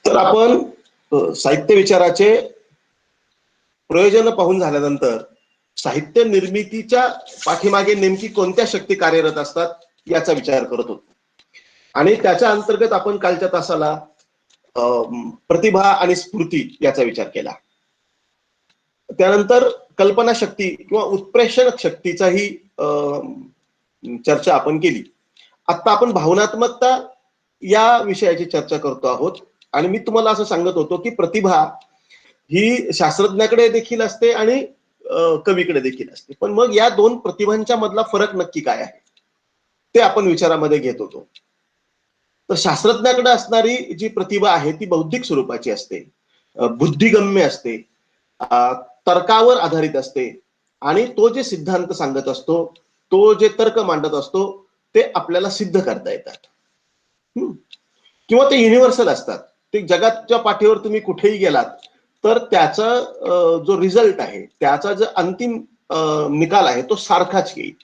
तर आपण साहित्य विचाराचे प्रयोजन पाहून झाल्यानंतर साहित्य निर्मितीच्या पाठीमागे नेमकी कोणत्या शक्ती कार्यरत असतात याचा विचार करत होतो. आणि त्याच्या अंतर्गत आपण कालच्या तासाला प्रतिभा आणि स्फूर्ती याचा विचार केला. त्यानंतर कल्पना शक्ती किंवा उत्प्रेषण शक्तीचाही चर्चा आपण केली. आता आपण भावनात्मकता या विषयाची चर्चा करतो आहोत. आणि मी तुम्हाला असं सांगत होतो की प्रतिभा ही शास्त्रज्ञाकडे देखील असते आणि कवीकडे देखील असते. पण मग या दोन प्रतिभांच्या मधला फरक नक्की काय आहे ते आपण विचारामध्ये घेत होतो. तर शास्त्रज्ञाकडे असणारी जी प्रतिभा आहे ती बौद्धिक स्वरूपाची असते, बुद्धिगम्य असते, तर्कावर आधारित असते आणि तो जे सिद्धांत सांगत असतो, तो जे तर्क मांडत असतो ते आपल्याला सिद्ध करता येतात किंवा ते युनिव्हर्सल असतात. ते जगाच्या पाठीवर तुम्ही कुठेही गेलात तर त्याचा जो रिझल्ट आहे, त्याचा जो अंतिम निकाल आहे तो सारखाच येईल,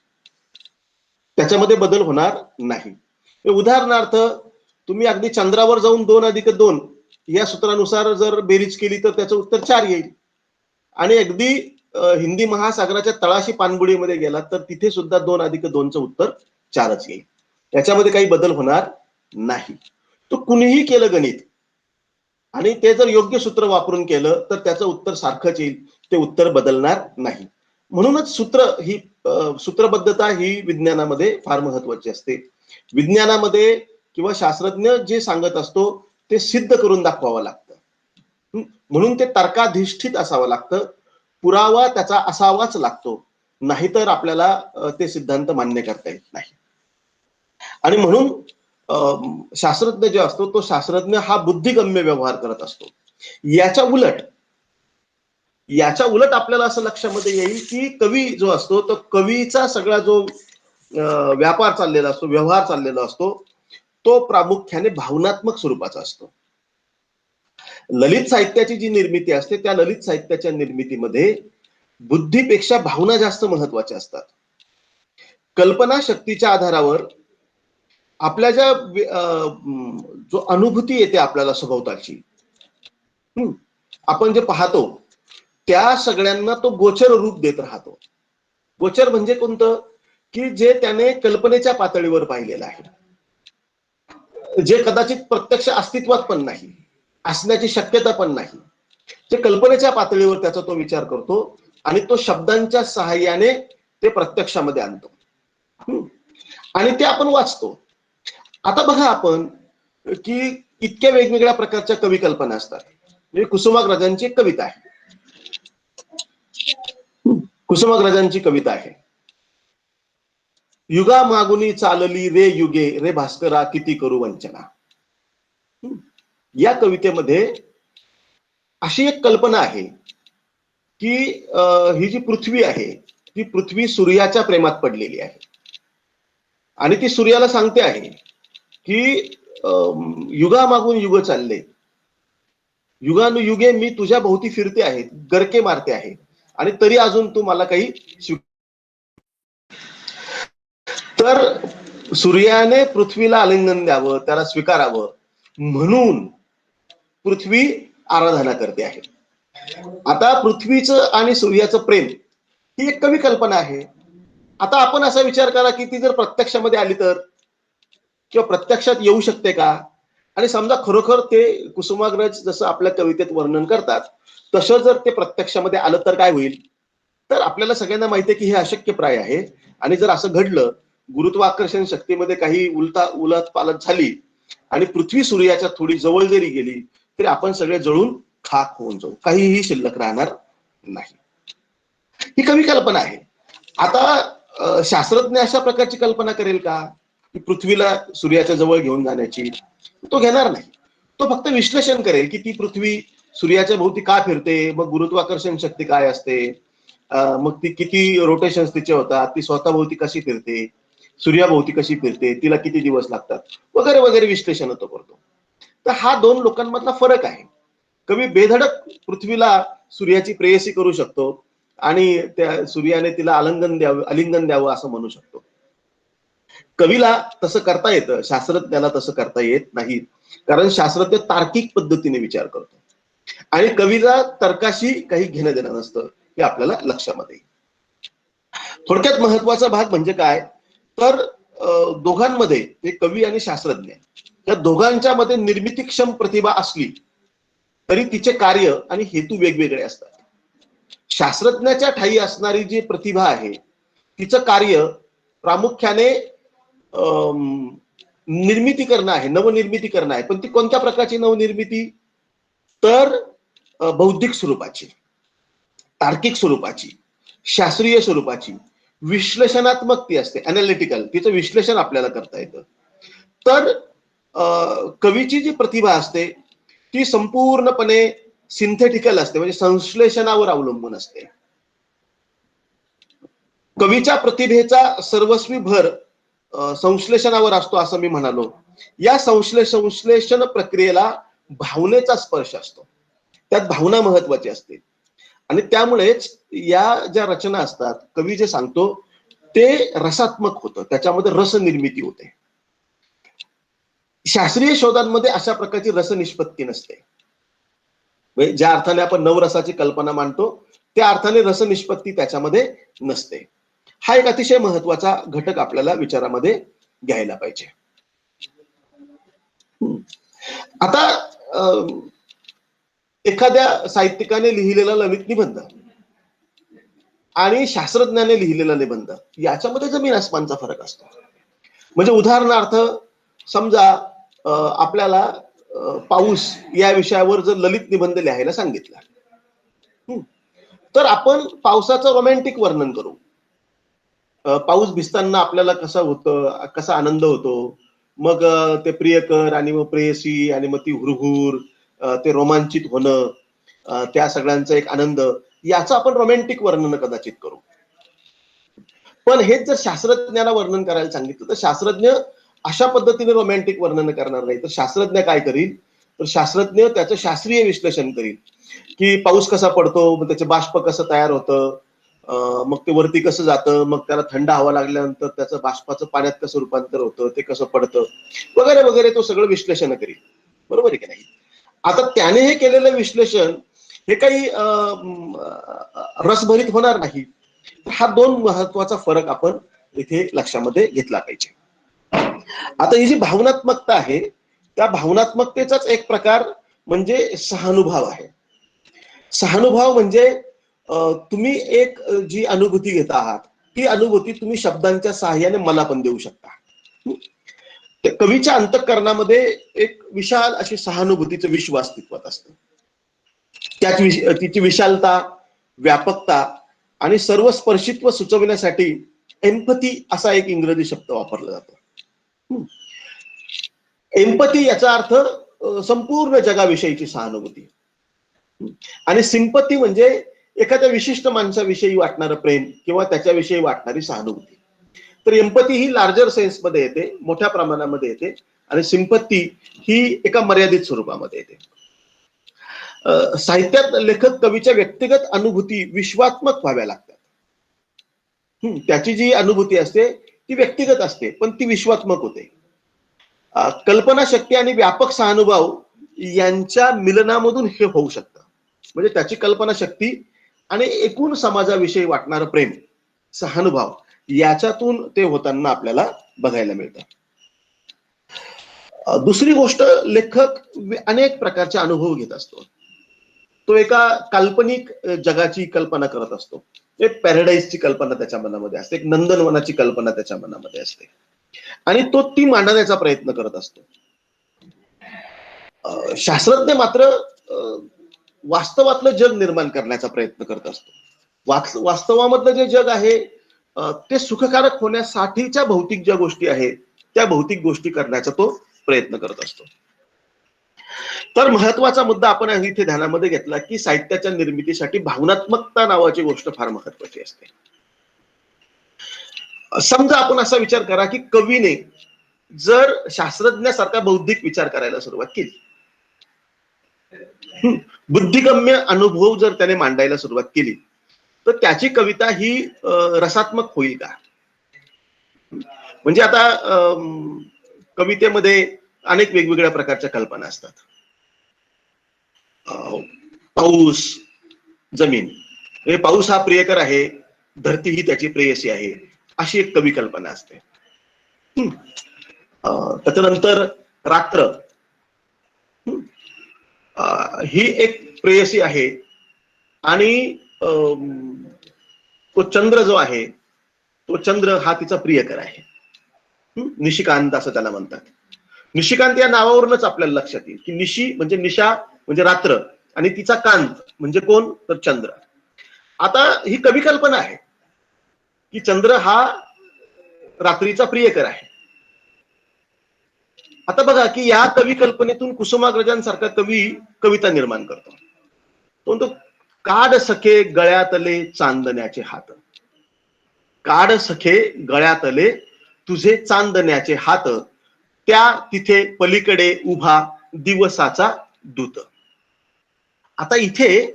त्याच्यामध्ये बदल होणार नाही. उदाहरणार्थ तुम्ही अगदी चंद्रावर जाऊन 2+2 या सूत्रानुसार जर बेरीज केली तर त्याचं उत्तर 4 येईल. आणि अगदी हिंदी महासागराच्या तळाशी पाणबुडीमध्ये गेलात तर तिथे सुद्धा 2+2चं उत्तर 4च येईल. त्याच्यामध्ये काही बदल होणार नाही. तो कुणीही केलं गणित आणि ते जर योग्य सूत्र वापरून केलं तर त्याचं उत्तर सारखंच येईल, ते उत्तर बदलणार नाही. म्हणूनच सूत्रबद्धता ही विज्ञानामध्ये फार महत्वाची असते. विज्ञानामध्ये किंवा शास्त्रज्ञ जे सांगत असतो ते सिद्ध करून दाखवावं लागतं. म्हणून ते तर्काधिष्ठित असावं लागतं, पुरावा त्याचा असावाच लागतो, नाहीतर आपल्याला ते सिद्धांत मान्य करता येत नाही. आणि म्हणून शास्त्रज्ञ जो असतो तो शास्त्रज्ञ हा बुद्धिगम्य व्यवहार करत असतो. याच्या उलट आपल्याला असं लक्षामध्ये येईल की कवी जो असतो तो कवीचा सगळा जो व्यापार चाललेला असतो, व्यवहार चाललेला असतो, तो प्रामुख्याने भावनात्मक स्वरूपाचा असतो. ललित साहित्याची जी निर्मिती असते त्या ललित साहित्याच्या निर्मितीमध्ये बुद्धीपेक्षा भावना जास्त महत्वाच्या असतात. कल्पना शक्तीच्या आधारावर आपल्या ज्या जो अनुभूती येते आपल्याला सभोवताची, आपण जे पाहतो त्या सगळ्यांना तो गोचर रूप देत राहतो. गोचर म्हणजे कोणतं की जे त्याने कल्पनेच्या पातळीवर पाहिलेलं आहे, जे कदाचित प्रत्यक्ष अस्तित्वात पण नाही, असण्याची शक्यता पण नाही, जे कल्पनेच्या पातळीवर त्याचा तो विचार करतो आणि तो शब्दांच्या सहाय्याने ते प्रत्यक्षामध्ये आणतो आणि ते आपण वाचतो. आता बघा आपण की इतक्या वेगवेगळ्या प्रकारच्या कवी कल्पना असतात. म्हणजे कुसुमाग्रजांची एक कविता आहे, कुसुमाग्रजांची कविता आहे, युगा मागुनी चालली रे युगे रे भास्करा किती करू वंचना. या कवितेमध्ये अशी एक कल्पना आहे की ही जी पृथ्वी आहे ती पृथ्वी सूर्याच्या प्रेमात पडलेली आहे आणि ती सूर्याला सांगते आहे की युगामागून युग चालले, युगानुयुगे मी तुझ्या भोवती फिरते आहे, गरके मारते आहे आणि तरी अजून तू मला काही. तर सूर्याने पृथ्वीला आलिंगन द्यावं, त्याला स्वीकारावं म्हणून पृथ्वी आराधना करते आहे. आता पृथ्वीचं आणि सूर्याचं प्रेम ही एक कवी कल्पना आहे. आता आपण असा विचार करा की ती जर प्रत्यक्षामध्ये आली तर, किंवा प्रत्यक्षात येऊ शकते का? आणि समजा खरोखर ते कुसुमाग्रज जसं आपल्या कवितेत वर्णन करतात तसं जर ते प्रत्यक्षामध्ये आलं तर काय होईल? तर आपल्याला सगळ्यांना माहिती आहे की हे अशक्यप्राय आहे. आणि जर असं घडलं, गुरुत्वाकर्षण शक्तीमध्ये काही उलटपालट झाली आणि पृथ्वी सूर्याच्या थोडी जवळ जरी गेली तरी आपण सगळे जळून खाक होऊन जाऊ, काहीही शिल्लक राहणार नाही. ही कवी कल्पना आहे. आता शास्त्रज्ञ अशा प्रकारची कल्पना करेल का की पृथ्वीला सूर्याच्या जवळ घेऊन जाण्याची? तो घेणार नाही. तो फक्त विश्लेषण करेल की ती पृथ्वी सूर्याच्या भोवती का फिरते, मग गुरुत्वाकर्षण शक्ती काय असते, मग ती किती रोटेशन तिचे होतात, ती स्वतःभोवती कशी फिरते, सूर्याभोवती कशी फिरते, तिला किती दिवस लागतात वगैरे वगैरे विश्लेषण तो करतो. तर हा दोन लोकांमधला फरक आहे. कवी बेधडक पृथ्वीला सूर्याची प्रेयसी करू शकतो आणि त्या सूर्याने तिला आलिंगन द्यावं असं म्हणू शकतो. कवीला तसं करता येतं, शास्त्रज्ञाला तसं करता येत नाही. कारण शास्त्रज्ञ तार्किक पद्धतीने विचार करतो आणि कवीला तर्काशी काही घेणं देणं नसतं, हे आपल्याला लक्षामध्ये येईल. थोडक्यात महत्वाचा भाग म्हणजे काय, तर दोघांमध्ये, ते कवी आणि शास्त्रज्ञ, या दोघांच्या मध्ये निर्मितीक्षम प्रतिभा असली तरी तिचे कार्य आणि हेतू वेगवेगळे असतात. शास्त्रज्ञाच्या ठायी असणारी जी प्रतिभा आहे तिचं कार्य प्रामुख्याने निर्मिती करणं आहे, नवनिर्मिती करणं आहे. पण ती कोणत्या प्रकारची नवनिर्मिती, तर बौद्धिक स्वरूपाची, तार्किक स्वरूपाची, शास्त्रीय स्वरूपाची, विश्लेषणात्मक ती असते, अनालिटिकल, तिचं विश्लेषण आपल्याला करता येतं. तर कवीची जी प्रतिभा असते ती संपूर्णपणे सिंथेटिकल असते, म्हणजे संश्लेषणावर अवलंबून असते. कवीच्या प्रतिभेचा सर्वस्वी भर संश्लेषणावर असतो असं मी म्हणालो. या संश्लेषण प्रक्रियेला भावनेचा स्पर्श असतो, त्यात भावना महत्वाची असते आणि त्यामुळेच या ज्या रचना असतात, कवी जे सांगतो ते रसात्मक होतं, त्याच्यामध्ये रस निर्मिती होते. शास्त्रीय शोधांमध्ये अशा प्रकारची रसनिष्पत्ती नसते. म्हणजे ज्या अर्थाने आपण नवरसाची कल्पना मांडतो त्या अर्थाने रसनिष्पत्ती त्याच्यामध्ये नसते. हा एक अतिशय महत्वाचा घटक आपल्याला विचारामध्ये घ्यायला पाहिजे. आता एखाद्या साहित्यिकाने लिहिलेला ललित निबंध आणि शास्त्रज्ञाने लिहिलेला निबंध याच्यामध्ये जमीन आसमानचा फरक असतो. म्हणजे उदाहरणार्थ समजा आपल्याला पाऊस या विषयावर जर ललित निबंध लिहायला सांगितला, तर आपण पावसाचं रोमॅन्टिक वर्णन करू. पाऊस भिजताना आपल्याला कसं होतं, कसा आनंद होतो, मग ते प्रियकर आणि मग प्रेयसी आणि मग ती हुरहुर, ते रोमांचित होणं, त्या सगळ्यांचा एक आनंद, याचं आपण रोमॅन्टिक वर्णन कदाचित करू. पण हेच जर शास्त्रज्ञाला वर्णन करायला सांगितलं तर शास्त्रज्ञ अशा पद्धतीने रोमॅन्टिक वर्णन करणार नाही. तर शास्त्रज्ञ काय करील, तर शास्त्रज्ञ त्याचं शास्त्रीय विश्लेषण करील की पाऊस कसा पडतो, मग त्याचे बाष्प कसं तयार होतं, मग ते वरती कसं जातं, मग त्याला थंड हवा लागल्यानंतर त्याचं बाष्पाचं पाण्यात कसं रूपांतर होतं, ते कसं पडतं वगैरे वगैरे, तो सगळं विश्लेषण करील. बरोबर आहे की नाही. आता त्याने हे केलेलं विश्लेषण हे काही रसभरीत होणार नाही. हा दोन महत्वाचा फरक आपण इथे लक्षामध्ये घेतला पाहिजे. आता ही जी भावनात्मकता आहे त्या भावनात्मकतेचाच एक प्रकार म्हणजे सहानुभव आहे. सहानुभव म्हणजे तुम्ही एक जी अनुभूती घेत आहात ती अनुभूती तुम्ही शब्दांच्या सहाय्याने मला पण देऊ शकता. कवीच्या अंतःकरणामध्ये एक विशाल अशी सहानुभूतीचं विश्व अस्तित्वात असतं. तिची विशालता, व्यापकता आणि सर्व स्पर्शित्व सुचविण्यासाठी एम्पथी असा एक इंग्रजी शब्द वापरला जातो. एम्पथी याचा अर्थ संपूर्ण जगाविषयीची सहानुभूती आणि सिंपथी म्हणजे एखाद्या विशिष्ट माणसाविषयी वाटणारं प्रेम किंवा त्याच्याविषयी वाटणारी सहानुभूती. तर एम्पथी ही लार्जर सेन्स मध्ये येते, मोठ्या प्रमाणामध्ये येते, आणि सिंपथी ही एका मर्यादित स्वरूपामध्ये येते. साहित्यात लेखक कवीच्या व्यक्तिगत अनुभूती विश्वात्मक व्हाव्या लागतात. त्याची जी अनुभूती असते ती व्यक्तिगत असते पण ती विश्वात्मक होते. कल्पनाशक्ती आणि व्यापक सहानुभव यांच्या मिलनामधून हे होऊ शकतं. म्हणजे त्याची कल्पनाशक्ती आणि एकूण समाजाविषयी वाटणारं प्रेम, सहानुभव याच्यातून ते होताना आपल्याला बघायला मिळतं. दुसरी गोष्ट, लेखक अनेक प्रकारचे अनुभव घेत असतो. तो एका काल्पनिक जगाची कल्पना करत असतो. एक पॅराडाईजची कल्पना त्याच्या मनामध्ये असते, एक नंदनवनाची कल्पना त्याच्या मनामध्ये असते आणि तो ती मांडण्याचा प्रयत्न करत असतो. शास्त्रज्ञ मात्र वास्तवातलं जग निर्माण करण्याचा प्रयत्न करत असतो. वास्तवामधलं जे जग आहे ते सुखकारक होण्यासाठीच्या भौतिक ज्या गोष्टी आहेत त्या भौतिक गोष्टी करण्याचा तो प्रयत्न करत असतो. तर महत्वाचा मुद्दा आपण इथे ध्यानामध्ये घेतला की साहित्याच्या निर्मितीसाठी भावनात्मकता नावाची गोष्ट फार महत्वाची असते. समजा आपण असा विचार करा की कवीने जर शास्त्रज्ञासारखा बौद्धिक विचार करायला सुरुवात केली बुद्धिगम्य अनुभव जर त्याने मांडायला सुरुवात केली तर त्याची कविता ही रसात्मक होईल का? म्हणजे आता कवितेमध्ये अनेक वेगवेगळ्या प्रकारच्या कल्पना असतात. पाऊस, जमीन, म्हणजे पाऊस हा प्रियकर आहे, धरती ही त्याची प्रेयसी आहे, अशी एक कवी कल्पना असते. त्याच्यानंतर रात्र ही एक प्रेयसी आहे आणि तो चंद्र जो आहे तो चंद्र हा तिचा प्रियकर आहे. निशिकांत असं त्याला म्हणतात. निशिकांत या नावावरूनच आपल्याला लक्षात येईल की निशी म्हणजे निशा म्हणजे रात्र आणि तिचा कांत म्हणजे कोण, तर चंद्र. आता ही कवी कल्पना आहे की चंद्र हा रात्रीचा प्रियकर आहे. आता बघा की या कवी कल्पनेतून कुसुमाग्रजांसारखा कवी कविता निर्माण करतो. तो म्हणतो, काढ सखे गळ्यातले चांदण्याचे हात, काढ सखे गळ्यातले तुझे चांदण्याचे हात, त्या तिथे पलीकडे उभा दिवसाचा दूत. आता इथे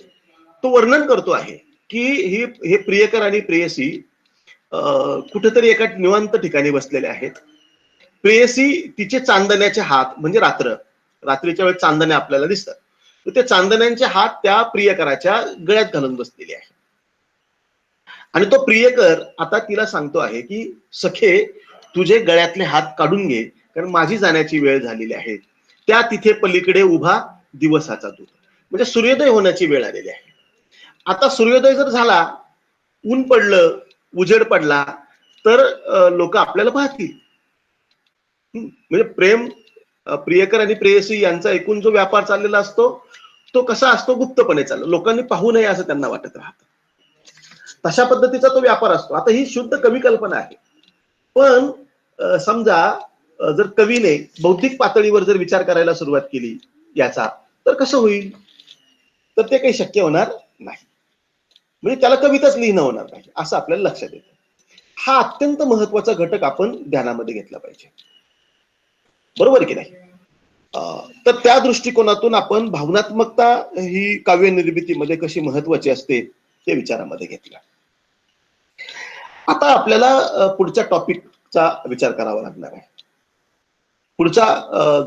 तो वर्णन करतो आहे की हे प्रियकर आणि प्रेयसी कुठेतरी एका निवांत ठिकाणी बसलेले आहेत. प्रेयसी तिचे चांदण्याचे हात म्हणजे रात्र, रात्रीच्या वेळेस चांदणे आपल्याला दिसतात, तर ते चांदण्यांचे हात त्या प्रियकराच्या गळ्यात घालून बसलेले आहे. आणि तो प्रियकर आता तिला सांगतो आहे की सखे तुझे गळ्यातले हात काढून घे, कारण माझी जाण्याची वेळ झालेली आहे. त्या तिथे पलीकडे उभा दिवसाचा दूत, म्हणजे सूर्योदय होण्याची वेळ आलेली आहे. आता सूर्योदय जर झाला, ऊन पडलं, उजेड पडला, तर लोक आपल्याला पाहतील. म्हणजे प्रेम, प्रियकर आणि प्रेयसी यांचा एकूण जो व्यापार चाललेला असतो तो कसा असतो, गुप्तपणे चाललो, लोकांनी पाहू नये असं त्यांना वाटत राहतं. तशा पद्धतीचा तो व्यापार असतो. आता ही शुद्ध कवी कल्पना आहे. पण समजा जर कवीने बौद्धिक पातळीवर जर विचार करायला सुरुवात केली याचा, तर कसं होईल? तर ते काही शक्य होणार नाही. म्हणजे त्याला कविताच लिहिणं होणार नाही असं आपल्याला लक्षात येतं. हा अत्यंत महत्वाचा घटक आपण ध्यानामध्ये घेतला पाहिजे, बरोबर की नाही? तर त्या दृष्टिकोनातून आपण भावनात्मकता ही काव्य निर्मितीमध्ये कशी महत्वाची असते ते विचारामध्ये घेतलं. आता आपल्याला पुढच्या टॉपिकचा विचार करावा लागणार आहे. पुढचा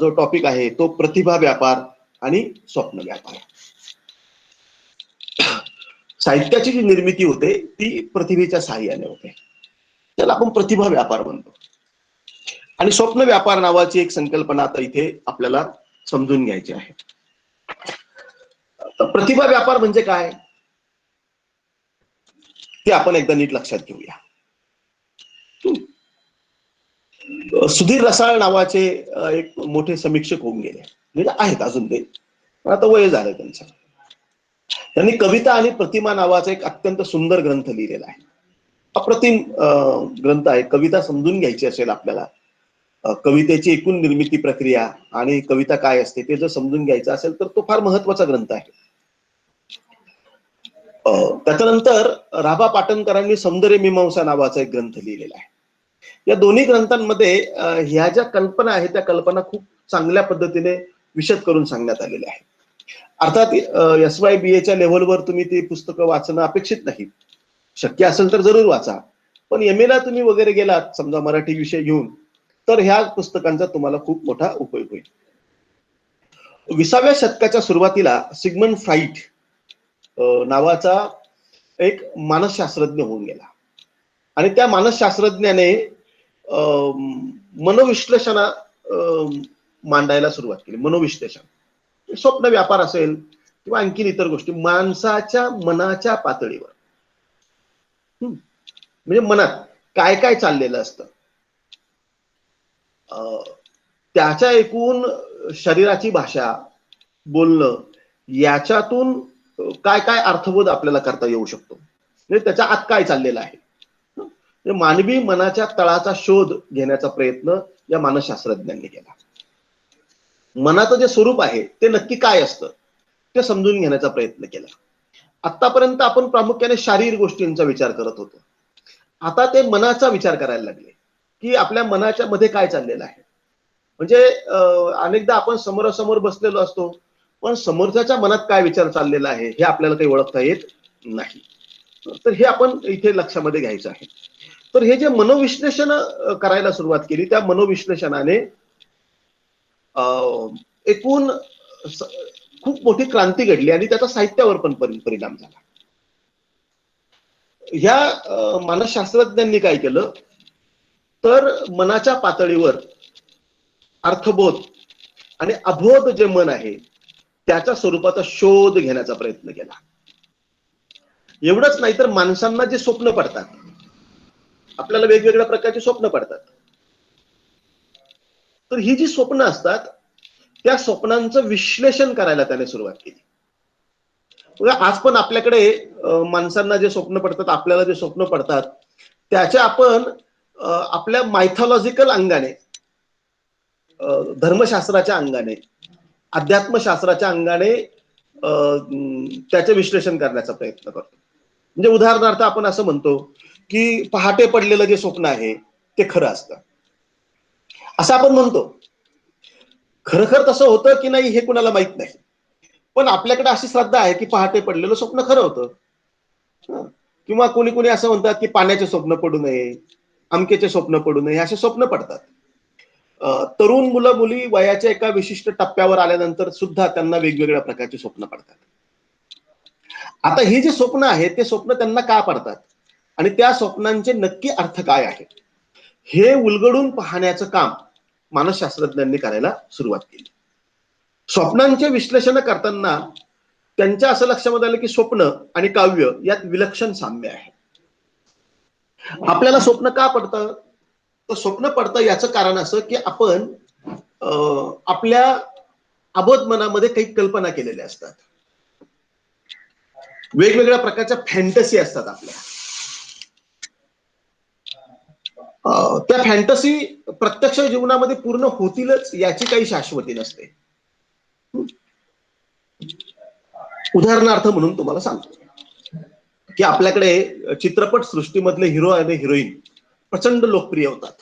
जो टॉपिक आहे तो प्रतिभा व्यापार आणि स्वप्न व्यापार. साहित्याची जी निर्मिती होते ती प्रतिभेच्या साहाय्याने होते, त्याला आपण प्रतिभा व्यापार म्हणतो. आणि स्वप्न व्यापार नावाची एक संकल्पना आता इथे आपल्याला समजून घ्यायची आहे. प्रतिभा व्यापार म्हणजे काय ते आपण एकदा नीट लक्षात घेऊया. सुधीर रसाळ नावाचे एक मोठे समीक्षक होऊन गेले, म्हणजे आहेत अजून ते, पण आता वय झालं त्यांचं. त्यांनी कविता आणि प्रतिमा नावाचा एक अत्यंत सुंदर ग्रंथ लिहिलेला आहे. अप्रतिम ग्रंथ आहे. कविता समजून घ्यायची असेल आपल्याला, कवितेची एकूण निर्मिती प्रक्रिया आणि कविता काय असते ते जर समजून घ्यायचं असेल तर तो फार महत्वाचा ग्रंथ आहे. त्याच्यानंतर राभा पाटणकरांनी सौंदर्य मीमांसा नावाचा एक ग्रंथ लिहिलेला आहे. या दोन्ही ग्रंथांमध्ये ह्या ज्या कल्पना आहेत त्या कल्पना खूप चांगल्या पद्धतीने विशद करून सांगण्यात आलेल्या आहे. अर्थात SYBA लेव्हलवर तुम्ही ती पुस्तकं वाचणं अपेक्षित नाही, शक्य असेल तर जरूर वाचा. पण MA ला तुम्ही वगैरे गेलात समजा मराठी विषय घेऊन, तर ह्या पुस्तकांचा तुम्हाला खूप मोठा उपयोग होईल. 20व्या शतकाच्या सुरुवातीला सिग्मंड फ्राईड नावाचा एक मानसशास्त्रज्ञ होऊन गेला आणि त्या मानसशास्त्रज्ञाने मनोविश्लेषण मांडायला सुरुवात केली. मनोविश्लेषण, स्वप्न व्यापार असेल किंवा आणखीन इतर गोष्टी माणसाच्या मनाच्या पातळीवर, म्हणजे मनात काय काय चाललेलं असतं, त्याच्या एकूण शरीराची भाषा, बोलणं, याच्यातून काय काय अर्थबोध आपल्याला करता येऊ शकतो, म्हणजे त्याच्या आत काय चाललेलं आहे. मानवी मनाच्या तळाचा शोध घेण्याचा प्रयत्न या मानसशास्त्रज्ञांनी केला. मनाचं जे स्वरूप आहे ते नक्की काय असतं ते समजून घेण्याचा प्रयत्न केला. आतापर्यंत आपण प्रामुख्याने शारीरिक गोष्टींचा विचार करत होतो, आता ते मनाचा विचार करायला लागले की आपल्या मनाच्या मध्ये काय चाललेलं आहे. म्हणजे अनेकदा आपण समोरासमोर बसलेलो असतो, पण समोरच्याच्या मनात काय विचार चाललेला आहे हे आपल्याला काही ओळखता येत नाही. तर हे आपण इथे लक्षामध्ये घ्यायचं आहे. तर हे जे मनोविश्लेषण करायला सुरुवात केली, त्या मनोविश्लेषणाने एकूण खूप मोठी क्रांती घडली आणि त्याचा साहित्यावर पण परिणाम झाला. ह्या मानसशास्त्रज्ञांनी काय केलं, तर मनाच्या पातळीवर अर्थबोध आणि अबोध जे मन आहे त्याच्या स्वरूपाचा शोध घेण्याचा प्रयत्न केला. एवढंच नाही तर माणसांना जे स्वप्न पडतात, आपल्याला वेगवेगळ्या प्रकारची स्वप्न पडतात, तर ही जी स्वप्न असतात त्या स्वप्नांचं विश्लेषण करायला त्याने सुरुवात केली. आज पण आपल्याकडे माणसांना जे स्वप्न पडतात, आपल्याला जे स्वप्न पडतात त्याचे आपण आपल्या मायथॉलॉजिकल अंगाने, धर्मशास्त्राच्या अंगाने, अध्यात्मशास्त्राच्या अंगाने त्याचे विश्लेषण करण्याचा प्रयत्न करतो. म्हणजे उदाहरणार्थ आपण असं म्हणतो की पहाटे पडलेलं जे स्वप्न आहे ते खरं असतं, असं आपण म्हणतो. खरखर तसं होतं की नाही हे कुणाला माहित नाही, पण आपल्याकडे अशी श्रद्धा आहे की पहाटे पडलेलं स्वप्न खरं होतं. किंवा कोणी कोणी असं म्हणतात की पाण्याचे स्वप्न पडू नये, अमकेचे स्वप्न पडू नये, असे स्वप्न पडतात. तरुण मुलं मुली वयाच्या एका विशिष्ट टप्प्यावर आल्यानंतर सुद्धा त्यांना वेगवेगळ्या प्रकारची स्वप्न पडतात. आता ही जी स्वप्न आहेत ते स्वप्न त्यांना का पडतात आणि त्या स्वप्नांचे नक्की अर्थ काय आहे हे उलगडून पाहण्याचं काम मानसशास्त्रज्ञांनी करायला सुरुवात केली. स्वप्नांचे विश्लेषण करताना त्यांच्या असं लक्षात आलं की स्वप्न आणि काव्य यात विलक्षण साम्य आहे. आपल्याला स्वप्न का पडतं, तर स्वप्न पडतं याचं कारण असं की आपण आपल्या अबोध मनामध्ये काही कल्पना केलेल्या असतात, वेगवेगळ्या प्रकारच्या फॅन्टसी असतात आपल्या. त्या फॅन्टसी प्रत्यक्ष जीवनामध्ये पूर्ण होतीलच याची काही शाश्वती नसते. उदाहरणार्थ म्हणून तुम्हाला सांगतो की आपल्याकडे चित्रपट सृष्टीमधले हिरो आणि हिरोईन प्रचंड लोकप्रिय होतात.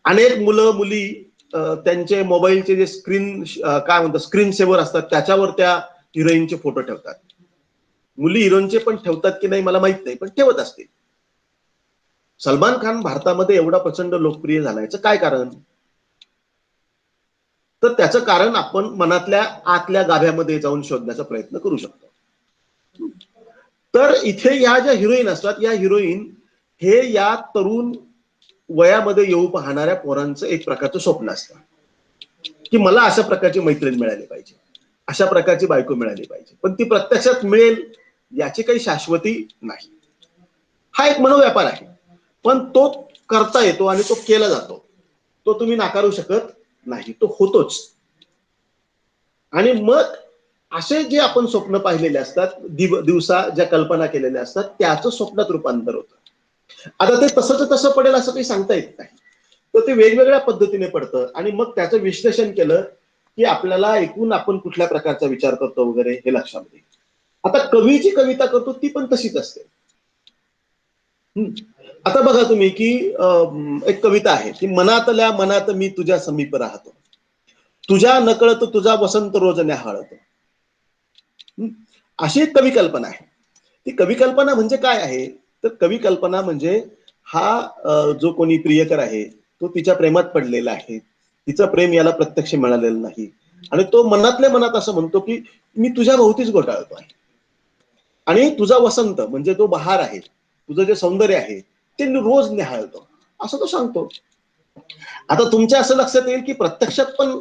अनेक मुलं मुली त्यांचे मोबाईलचे जे स्क्रीन काय म्हणतात स्क्रीन सेव्हर असतात त्याच्यावर त्या हिरोईनचे फोटो ठेवतात. मुली हिरोईनचे पण ठेवतात की नाही मला माहित नाही, पण ठेवत असतील. सलमान खान भारतामध्ये एवढा प्रचंड लोकप्रिय झाल्याचं काय कारण, तर त्याचं कारण आपण मनातल्या आतल्या गाभ्यामध्ये जाऊन शोधण्याचा प्रयत्न करू शकतो. तर इथे या ज्या हिरोईन असतात या हिरोईन हे या तरुण वयामध्ये येऊ पाहणाऱ्या पोरांचं एक प्रकारचं स्वप्न असतं की मला अशा प्रकारची मैत्रीण मिळाली पाहिजे, अशा प्रकारची बायको मिळाली पाहिजे, पण ती प्रत्यक्षात मिळेल याची काही शाश्वती नाही. हा एक मनोव्यापार आहे, पण तो करता येतो आणि तो केला जातो, तो तुम्ही नाकारू शकत नाही, तो होतोच. आणि मग असे जे आपण स्वप्न पाहिलेले असतात, दिवसा ज्या कल्पना केलेल्या असतात त्याचं स्वप्नात रूपांतर होतं. आता ते तसंच तसं पडेल असं काही सांगता येत नाही, तर ते वेगवेगळ्या पद्धतीने पडतं आणि मग त्याचं विश्लेषण केलं की आपल्याला एकूण आपण कुठल्या प्रकारचा विचार करतो वगैरे हे लक्षात येईल. आता कवीची कविता करतो ती पण तशीच असते. आता बघा तुम्ही की एक कविता आहे की मनातल्या मनात मी तुझ्या समीप राहतो, तुझ्या नकळत तुझा वसंत रोज न्याहाळतो. अशी एक कवी कल्पना आहे. ती कवी कल्पना म्हणजे काय आहे, तर कवी कल्पना म्हणजे हा जो कोणी प्रियकर आहे तो तिच्या प्रेमात पडलेला आहे, तिचं प्रेम याला प्रत्यक्ष मिळालेलं नाही आणि तो मनातल्या मनात असं म्हणतो की मी तुझ्या भोवतीच गोटाळतो आहे आणि तुझा वसंत म्हणजे तो बहार आहे, तुझं जे सौंदर्य आहे ते रोज निहाळतो असं तो सांगतो. आता तुमच्या असं लक्षात येईल की प्रत्यक्षात पण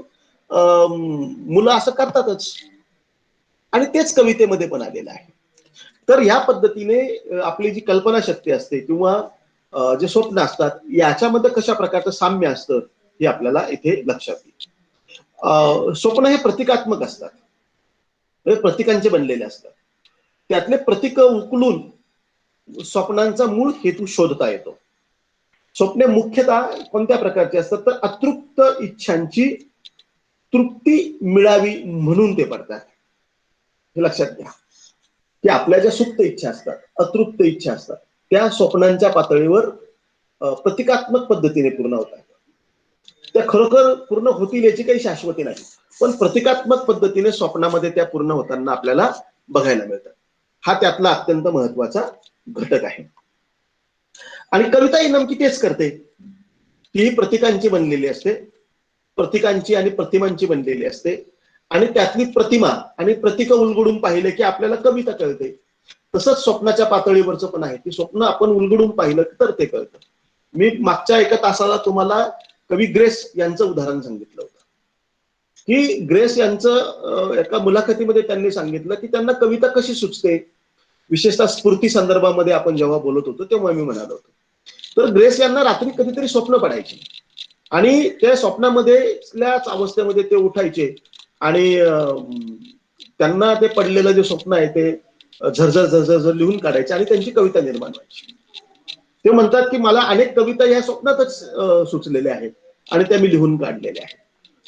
मुलं असं करतातच आणि तेच कवितेमध्ये पण आलेलं आहे. तर ह्या पद्धतीने आपली जी कल्पना शक्ती असते किंवा जे स्वप्न असतात याच्यामध्ये कशा प्रकारचं साम्य असतं हे आपल्याला इथे लक्षात येईल. स्वप्न हे प्रतिकात्मक असतात, प्रतिकांचे बनलेले असतात, त्यातले प्रतीक उकलून स्वप्नांचा मूळ हेतू शोधता येतो. स्वप्ने मुख्यतः कोणत्या प्रकारची असतात, तर अतृप्त इच्छांची तृप्ती मिळावी म्हणून ते पडतात. हे लक्षात घ्या की आपल्या ज्या सुप्त इच्छा असतात, अतृप्त इच्छा असतात, त्या स्वप्नांच्या पातळीवर प्रतिकात्मक पद्धतीने पूर्ण होतात. त्या खरोखर पूर्ण होतील याची काही शाश्वती नाही, पण प्रतिकात्मक पद्धतीने स्वप्नामध्ये त्या पूर्ण होताना आपल्याला बघायला मिळतात. हा त्यातला अत्यंत महत्वाचा घटक आहे. आणि कविता ही नेमकी तेच करते, ती प्रतिकांची बनलेली असते, प्रतिकांची आणि प्रतिमांची बनलेली असते, आणि त्यातली प्रतिमा आणि प्रतीक उलगडून पाहिले की आपल्याला कविता कळते. तसंच स्वप्नाच्या पातळीवरचं पण आहे, की स्वप्न आपण उलगडून पाहिलं तर ते कळतं. मी मागच्या एका तासाला तुम्हाला कवी ग्रेस यांचं उदाहरण सांगितलं होतं, की ग्रेस यांचं एका मुलाखतीमध्ये त्यांनी सांगितलं की त्यांना कविता कशी सुचते, विशेषतः स्फूर्ती संदर्भामध्ये आपण जेव्हा बोलत होतो तेव्हा मी म्हणालो होतो. तर ग्रेस यांना रात्री कधीतरी स्वप्न पडायची आणि त्या स्वप्नामध्येच अवस्थेमध्ये ते उठायचे आणि त्यांना ते पडलेलं जे स्वप्न आहे ते झरझर झरझर लिहून काढायचे आणि त्यांची कविता निर्माण व्हायची. ते म्हणतात की मला अनेक कविता या स्वप्नातच सुचलेल्या आहेत आणि त्या मी लिहून काढलेल्या आहेत.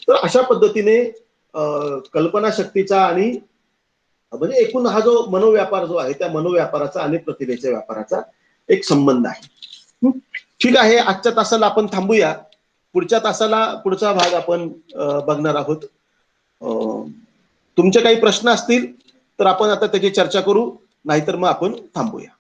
तर अशा पद्धतीने कल्पनाशक्तीचा आणि म्हणजे एकूण हा जो मनोव्यापार जो आहे त्या मनोव्यापाराचा आणि प्रतिभेच्या व्यापाराचा एक संबंध आहे. ठीक आहे, आजच्या तासाला आपण थांबूया. पुढच्या तासाला पुढचा भाग आपण बघणार आहोत. तुमचे काही प्रश्न असतील तर आपण आता त्याची चर्चा करू, नाहीतर मग आपण थांबूया.